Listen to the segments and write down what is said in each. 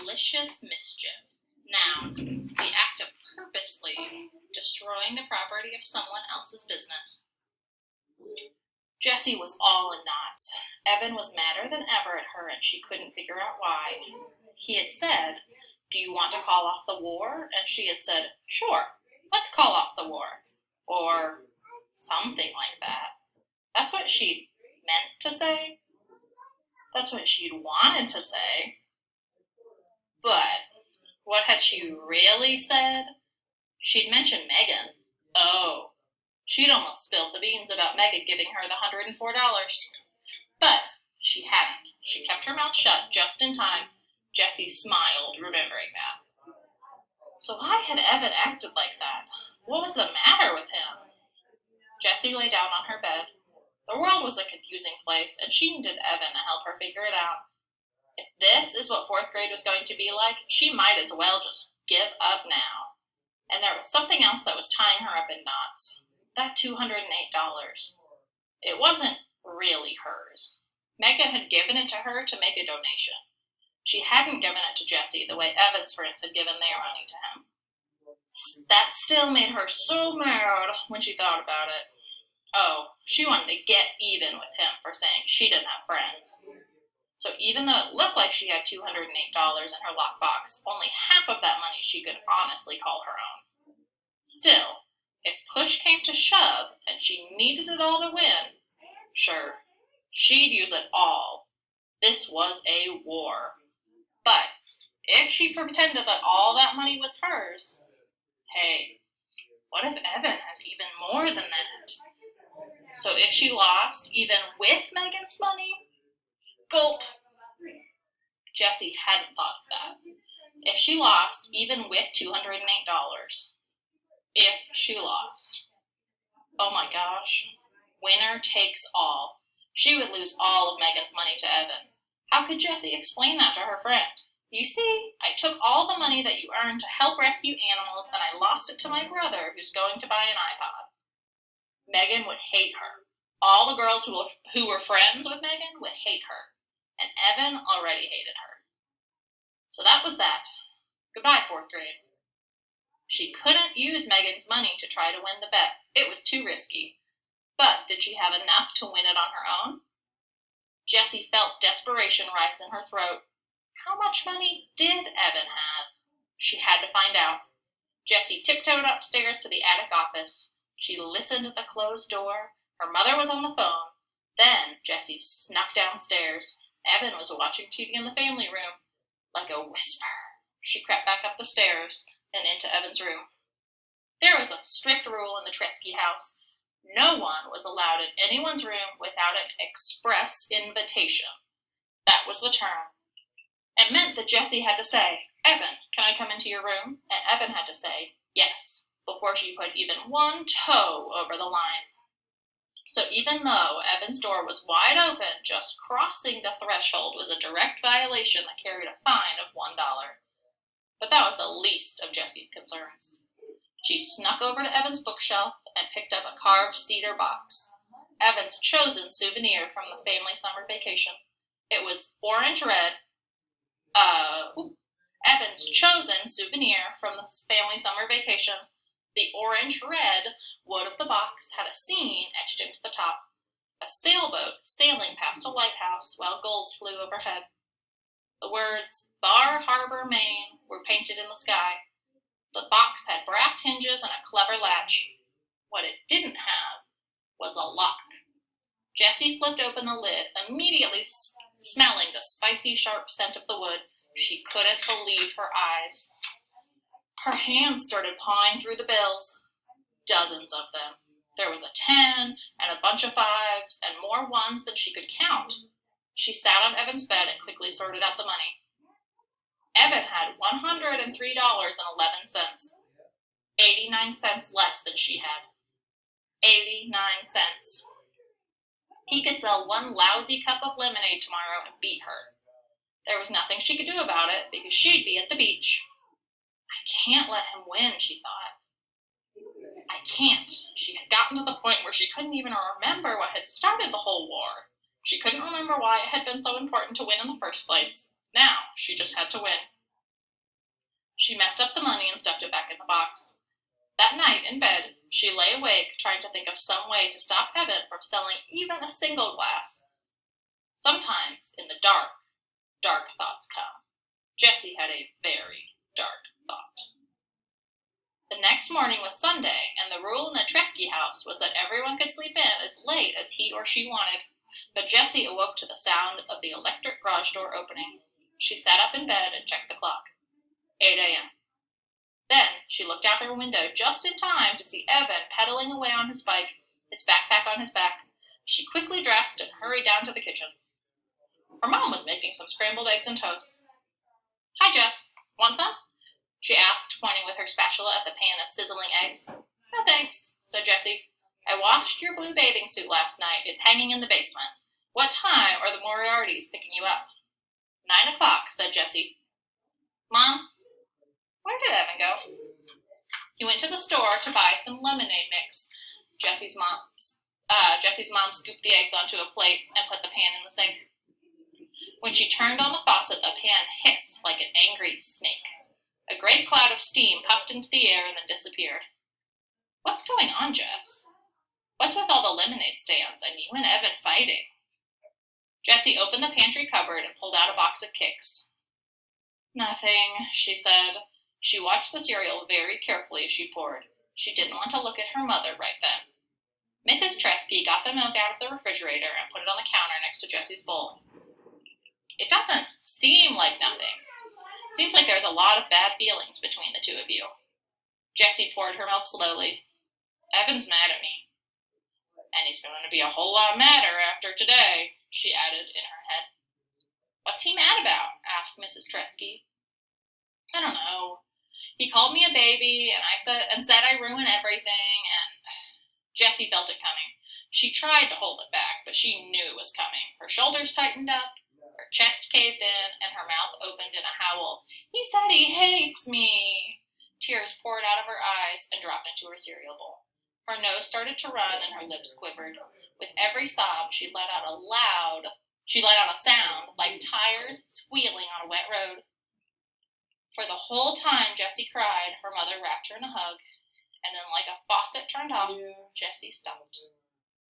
malicious mischief. Noun, the act of purposely destroying the property of someone else's business. Jessie was all in knots. Evan was madder than ever at her, and she couldn't figure out why. He had said, "Do you want to call off the war?" And she had said, "Sure, let's call off the war." Or something like that. That's what she'd meant to say. That's what she'd wanted to say. But what had she really said? She'd mentioned Megan. Oh, she'd almost spilled the beans about Megan giving her the $104. But she hadn't. She kept her mouth shut just in time. Jessie smiled, remembering that. So why had Evan acted like that? What was the matter with him? Jessie lay down on her bed. The world was a confusing place, and she needed Evan to help her figure it out. If this is what 4th grade was going to be like, she might as well just give up now. And there was something else that was tying her up in knots. That $208. It wasn't really hers. Megan had given it to her to make a donation. She hadn't given it to Jessie the way Evan's friends had given their money to him. That still made her so mad when she thought about it. Oh, she wanted to get even with him for saying she didn't have friends. So even though it looked like she had $208 in her lockbox, only half of that money she could honestly call her own. Still, if push came to shove and she needed it all to win, sure, she'd use it all. This was a war. But if she pretended that all that money was hers, hey, what if Evan has even more than that? So if she lost, even with Megan's money? Gulp! Jessie hadn't thought of that. If she lost, even with $208. If she lost. Oh my gosh. Winner takes all. She would lose all of Megan's money to Evan. How could Jessie explain that to her friend? You see, I took all the money that you earned to help rescue animals, and I lost it to my brother, who's going to buy an iPod. Megan would hate her. All the girls who were friends with Megan would hate her. And Evan already hated her. So that was that. Goodbye, 4th grade. She couldn't use Megan's money to try to win the bet. It was too risky. But did she have enough to win it on her own? Jessie felt desperation rise in her throat. How much money did Evan have? She had to find out. Jessie tiptoed upstairs to the attic office. She listened at the closed door. Her mother was on the phone. Then Jessie snuck downstairs. Evan was watching TV in the family room. Like a whisper, she crept back up the stairs and into Evan's room. There was a strict rule in the Tresky house. No one was allowed in anyone's room without an express invitation. That was the term. It meant that Jessie had to say, "Evan, can I come into your room?" And Evan had to say, "Yes," before she put even one toe over the line. So even though Evan's door was wide open, just crossing the threshold was a direct violation that carried a fine of $1. But that was the least of Jessie's concerns. She snuck over to Evan's bookshelf and picked up a carved cedar box. Evan's chosen souvenir from the family summer vacation. It was orange red. Evan's chosen souvenir from the family summer vacation. The orange-red wood of the box had a scene etched into the top. A sailboat sailing past a lighthouse while gulls flew overhead. The words, "Bar Harbor, Maine," were painted in the sky. The box had brass hinges and a clever latch. What it didn't have was a lock. Jessie flipped open the lid, immediately smelling the spicy, sharp scent of the wood. She couldn't believe her eyes. Her hands started pawing through the bills. Dozens of them. There was a 10 and a bunch of 5s and more 1s than she could count. She sat on Evan's bed and quickly sorted out the money. Evan had $103.11. 89 cents less than she had. 89 cents. He could sell one lousy cup of lemonade tomorrow and beat her. There was nothing she could do about it because she'd be at the beach. I can't let him win, she thought. I can't. She had gotten to the point where she couldn't even remember what had started the whole war. She couldn't remember why it had been so important to win in the first place. Now, she just had to win. She messed up the money and stuffed it back in the box. That night, in bed, she lay awake trying to think of some way to stop Evan from selling even a single glass. Sometimes, in the dark, dark thoughts come. Jessie had a very dark thought. The next morning was Sunday, and the rule in the Tresky house was that everyone could sleep in as late as he or she wanted. But Jessie awoke to the sound of the electric garage door opening. She sat up in bed and checked the clock. 8 a.m. Then she looked out her window just in time to see Evan pedaling away on his bike, his backpack on his back. She quickly dressed and hurried down to the kitchen. Her mom was making some scrambled eggs and toast. "Hi, Jess. Want some?" she asked, pointing with her spatula at the pan of sizzling eggs. "No, thanks," said Jessie. "I washed your blue bathing suit last night. It's hanging in the basement. What time are the Moriartys picking you up?" 9 o'clock, said Jessie. "Mom, where did Evan go?" "He went to the store to buy some lemonade mix." Jessie's mom scooped the eggs onto a plate and put the pan in the sink. When she turned on the faucet, the pan hissed like an angry snake. A great cloud of steam puffed into the air and then disappeared. "What's going on, Jess? What's with all the lemonade stands and you and Evan fighting?" Jessie opened the pantry cupboard and pulled out a box of Kix. "Nothing," she said. She watched the cereal very carefully as she poured. She didn't want to look at her mother right then. Mrs. Tresky got the milk out of the refrigerator and put it on the counter next to Jessie's bowl. "It doesn't seem like nothing. Seems like there's a lot of bad feelings between the two of you." Jessie poured her milk slowly. "Evan's mad at me. And he's going to be a whole lot madder after today," she added in her head. "What's he mad about?" asked Mrs. Tresky. "I don't know. He called me a baby, and said I ruin everything, and..." Jessie felt it coming. She tried to hold it back, but she knew it was coming. Her shoulders tightened up, her chest caved in, and her mouth opened in a howl. "He said he hates me!" Tears poured out of her eyes and dropped into her cereal bowl. Her nose started to run and her lips quivered. With every sob, she let out a sound like tires squealing on a wet road. For the whole time Jessie cried, her mother wrapped her in a hug, and then like a faucet turned off, Jessie stopped.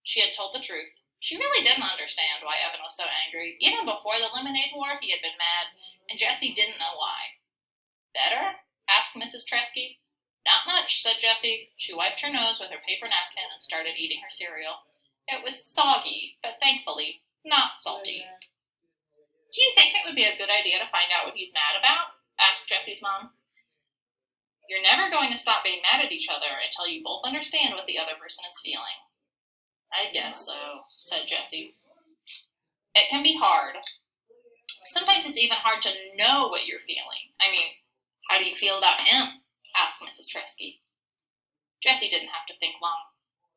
She had told the truth. She really didn't understand why Evan was so angry. Even before the lemonade war, he had been mad, and Jessie didn't know why. "Better?" asked Mrs. Tresky. "Not much," said Jessie. She wiped her nose with her paper napkin and started eating her cereal. It was soggy, but thankfully not salty. "Do you think it would be a good idea to find out what he's mad about?" asked Jessie's mom. "You're never going to stop being mad at each other until you both understand what the other person is feeling." "I guess so," said Jessie. "It can be hard. Sometimes it's even hard to know what you're feeling. I mean, how do you feel about him?" asked Mrs. Tresky. Jessie didn't have to think long.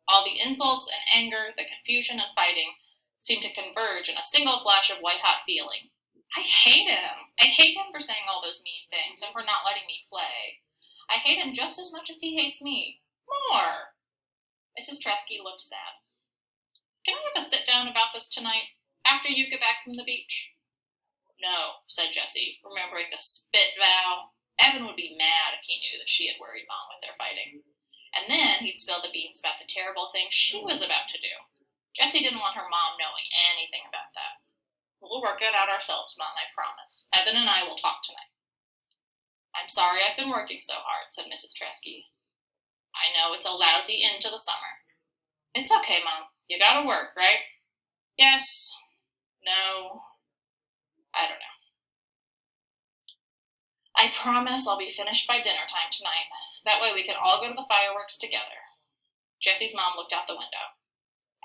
All the insults and anger, the confusion and fighting, seemed to converge in a single flash of white-hot feeling. "I hate him. I hate him for saying all those mean things and for not letting me play. I hate him just as much as he hates me. More." Mrs. Tresky looked sad. "Can we have a sit-down about this tonight, after you get back from the beach?" "No," said Jessie, remembering the spit vow. Evan would be mad if he knew that she had worried Mom with their fighting. And then he'd spill the beans about the terrible thing she was about to do. Jessie didn't want her mom knowing anything about that. "We'll work it out ourselves, Mom, I promise. Evan and I will talk tonight." "I'm sorry I've been working so hard," said Mrs. Tresky. "I know it's a lousy end to the summer." "It's okay, Mom. You gotta work, right?" "Yes. No. I don't know." "I promise I'll be finished by dinner time tonight. That way we can all go to the fireworks together." Jessie's mom looked out the window.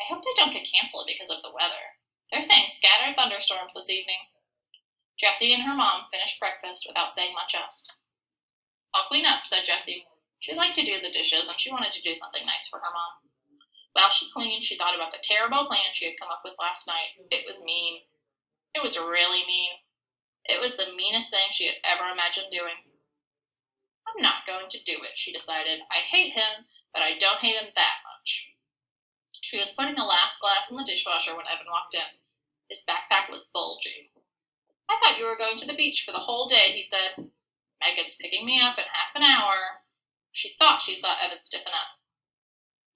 "I hope they don't get canceled because of the weather. They're saying scattered thunderstorms this evening." Jessie and her mom finished breakfast without saying much else. "I'll clean up," said Jessie. She liked to do the dishes, and she wanted to do something nice for her mom. While she cleaned, she thought about the terrible plan she had come up with last night. It was mean. It was really mean. It was the meanest thing she had ever imagined doing. "I'm not going to do it," she decided. "I hate him, but I don't hate him that much." She was putting the last glass in the dishwasher when Evan walked in. His backpack was bulging. "I thought you were going to the beach for the whole day," he said. "Am I Megan's picking me up in half an hour. She thought she saw Evan stiffen up.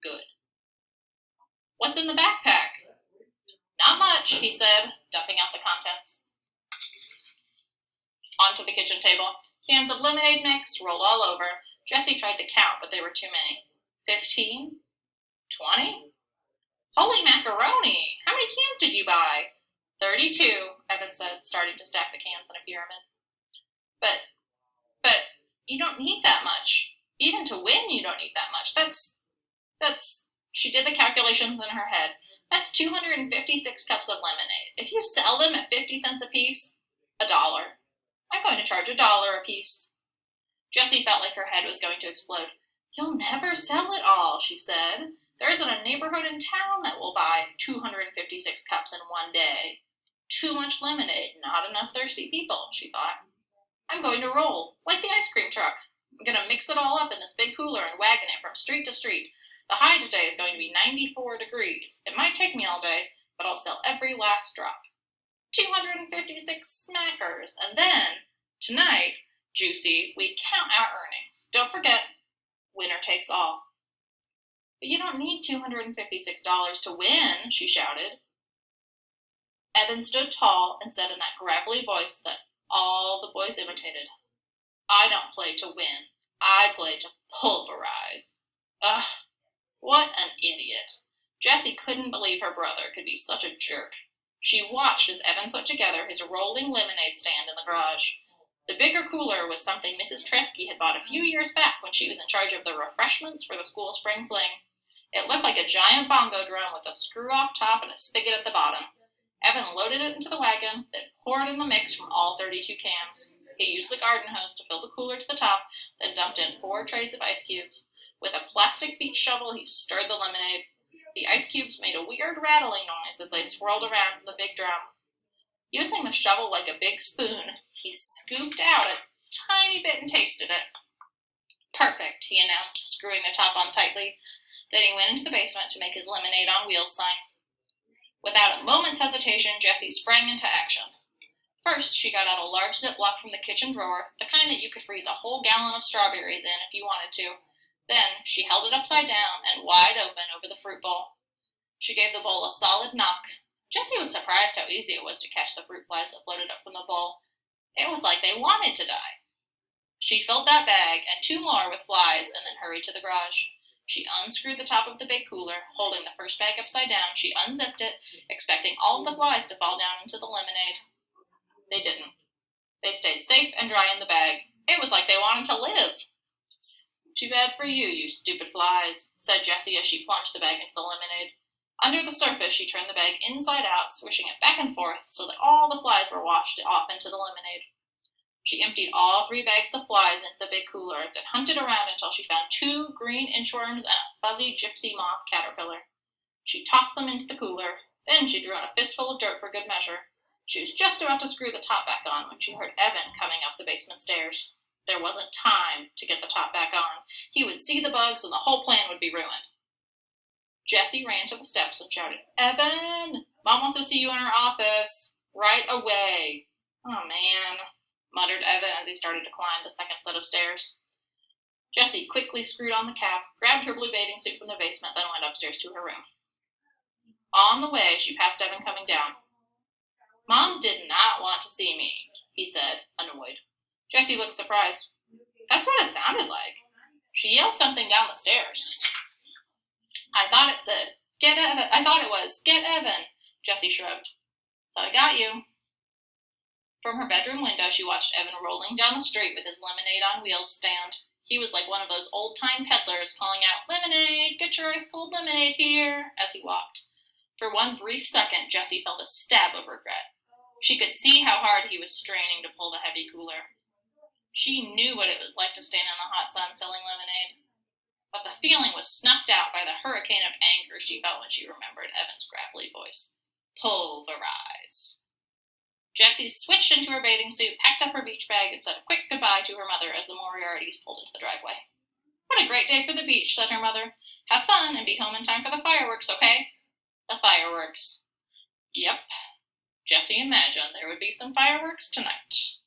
Good. What's in the backpack? Not much, he said, dumping out the contents. Onto the kitchen table. Cans of lemonade mix rolled all over. Jessie tried to count, but there were too many. 15? 20? Holy macaroni! How many cans did you buy? 32, Evan said, starting to stack the cans in a pyramid. But you don't need that much. Even to win, you don't need that much. She did the calculations in her head. That's 256 cups of lemonade. If you sell them at 50 cents a piece, $1. I'm going to charge $1 a piece. Jessie felt like her head was going to explode. You'll never sell it all, she said. There isn't a neighborhood in town that will buy 256 cups in one day. Too much lemonade, not enough thirsty people, she thought. I'm going to roll, like the ice cream truck. I'm going to mix it all up in this big cooler and wagon it from street to street. The high today is going to be 94 degrees. It might take me all day, but I'll sell every last drop. 256 smackers. And then, tonight, Juicy, we count our earnings. Don't forget, winner takes all. But you don't need $256 to win, she shouted. Evan stood tall and said in that gravelly voice that all the boys imitated, I don't play to win. I play to pulverize. Ugh, what an idiot. Jessie couldn't believe her brother could be such a jerk. She watched as Evan put together his rolling lemonade stand in the garage. The bigger cooler was something Mrs. Tresky had bought a few years back when she was in charge of the refreshments for the school spring fling. It looked like a giant bongo drum with a screw-off top and a spigot at the bottom. Evan loaded it into the wagon, then poured in the mix from all 32 cans. He used the garden hose to fill the cooler to the top, then dumped in 4 trays of ice cubes. With a plastic beach shovel, he stirred the lemonade. The ice cubes made a weird rattling noise as they swirled around in the big drum. Using the shovel like a big spoon, he scooped out a tiny bit and tasted it. Perfect, he announced, screwing the top on tightly. Then he went into the basement to make his lemonade on wheels sign. Without a moment's hesitation, Jessie sprang into action. First, she got out a large Ziploc from the kitchen drawer, the kind that you could freeze a whole gallon of strawberries in if you wanted to. Then, she held it upside down and wide open over the fruit bowl. She gave the bowl a solid knock. Jessie was surprised how easy it was to catch the fruit flies that floated up from the bowl. It was like they wanted to die. She filled that bag and 2 more with flies and then hurried to the garage. She unscrewed the top of the big cooler. Holding the first bag upside down, she unzipped it, expecting all of the flies to fall down into the lemonade. They didn't. They stayed safe and dry in the bag. It was like they wanted to live. Too bad for you, you stupid flies, said Jessie as she plunged the bag into the lemonade. Under the surface, she turned the bag inside out, swishing it back and forth so that all the flies were washed off into the lemonade. She emptied all 3 bags of flies into the big cooler, then hunted around until she found 2 green inchworms and a fuzzy gypsy moth caterpillar. She tossed them into the cooler. Then she threw in a fistful of dirt for good measure. She was just about to screw the top back on when she heard Evan coming up the basement stairs. There wasn't time to get the top back on. He would see the bugs and the whole plan would be ruined. Jessie ran to the steps and shouted, Evan! Mom wants to see you in her office. Right away. Oh, man, muttered Evan as he started to climb the second set of stairs. Jessie quickly screwed on the cap, grabbed her blue bathing suit from the basement, then went upstairs to her room. On the way, she passed Evan coming down. Mom did not want to see me, he said, annoyed. Jessie looked surprised. That's what it sounded like. She yelled something down the stairs. I thought it said, get Evan. I thought it was, get Evan. Jessie shrugged. So I got you. From her bedroom window, she watched Evan rolling down the street with his lemonade on wheels stand. He was like one of those old-time peddlers calling out, Lemonade, get your ice-cold lemonade here, as he walked. For one brief second, Jessie felt a stab of regret. She could see how hard he was straining to pull the heavy cooler. She knew what it was like to stand in the hot sun selling lemonade. But the feeling was snuffed out by the hurricane of anger she felt when she remembered Evan's gravelly voice. Pulverize. Jessie switched into her bathing suit, packed up her beach bag, and said a quick goodbye to her mother as the Moriartys pulled into the driveway. What a great day for the beach, said her mother. Have fun and be home in time for the fireworks, okay? The fireworks. Yep. Jessie imagined there would be some fireworks tonight.